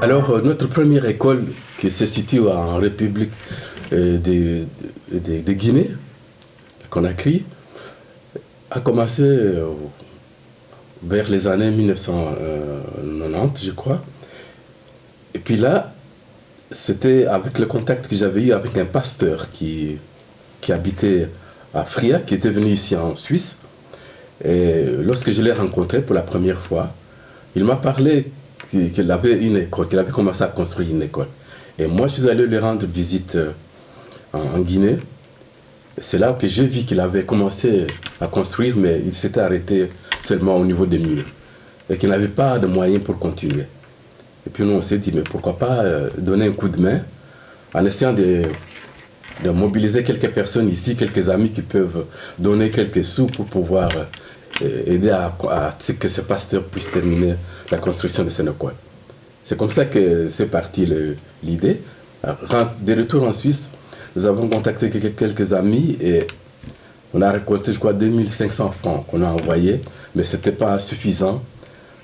Alors, notre première école, qui se situe en République de Guinée, Conakry, a commencé vers les années 1990, je crois. Et puis là, c'était avec le contact que j'avais eu avec un pasteur qui habitait à Fria, qui était venu ici en Suisse. Et lorsque je l'ai rencontré pour la première fois, il m'a parlé qu'il avait une école, qu'il avait commencé à construire une école. Et moi, je suis allé lui rendre visite en Guinée. C'est là que j'ai vu qu'il avait commencé à construire, mais il s'était arrêté seulement au niveau des murs. Et qu'il n'avait pas de moyens pour continuer. Et puis nous, on s'est dit, mais pourquoi pas donner un coup de main en essayant de mobiliser quelques personnes ici, quelques amis qui peuvent donner quelques sous pour pouvoir aider à ce que ce pasteur puisse terminer la construction de cette école. C'est comme ça que c'est parti l'idée. De retour en Suisse, nous avons contacté quelques amis et on a récolté, je crois, 2500 francs qu'on a envoyés, mais ce n'était pas suffisant.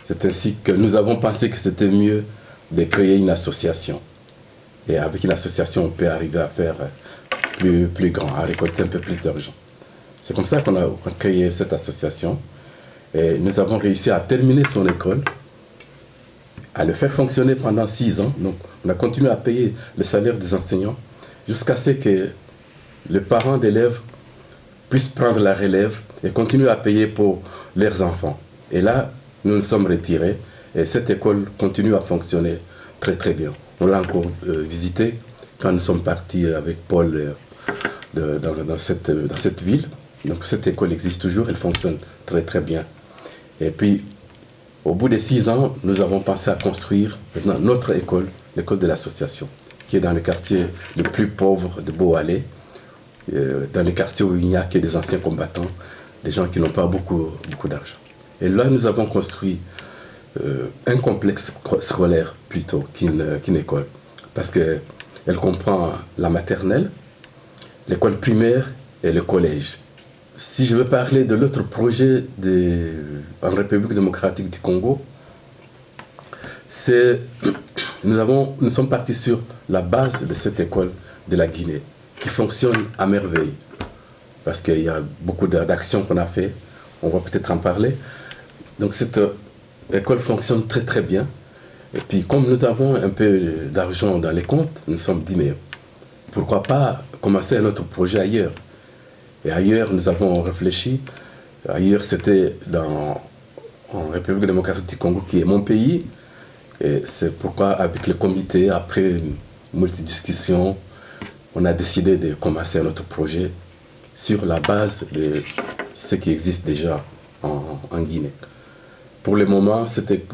C'est ainsi que nous avons pensé que c'était mieux de créer une association. Et avec une association, on peut arriver à faire plus grand, à récolter un peu plus d'argent. C'est comme ça qu'on a créé cette association. Et nous avons réussi à terminer son école, à le faire fonctionner pendant 6 ans. Donc, on a continué à payer le salaire des enseignants jusqu'à ce que les parents d'élèves puissent prendre la relève et continuer à payer pour leurs enfants. Et là, nous nous sommes retirés et cette école continue à fonctionner très très bien. On l'a encore visité quand nous sommes partis avec Paul dans cette ville. Donc cette école existe toujours, elle fonctionne très très bien. Et puis, au bout de 6 ans, nous avons pensé à construire maintenant notre école, l'école de l'association, qui est dans le quartier le plus pauvre de Boalé, dans le quartier où il n'y a que des anciens combattants, des gens qui n'ont pas beaucoup d'argent. Et là, nous avons construit un complexe scolaire plutôt qu'une école, parce qu'elle comprend la maternelle, l'école primaire et le collège. Si je veux parler de l'autre projet en République démocratique du Congo, nous sommes partis sur la base de cette école de la Guinée, qui fonctionne à merveille, parce qu'il y a beaucoup d'actions qu'on a fait, on va peut-être en parler. Donc cette école fonctionne très très bien. Et puis comme nous avons un peu d'argent dans les comptes, nous nous sommes dit, mais pourquoi pas commencer un autre projet ailleurs? Et ailleurs, nous avons réfléchi. Ailleurs, c'était en République démocratique du Congo, qui est mon pays. Et c'est pourquoi, avec le comité, après une multidiscussion, on a décidé de commencer un autre projet sur la base de ce qui existe déjà en Guinée. Pour le moment, c'était dans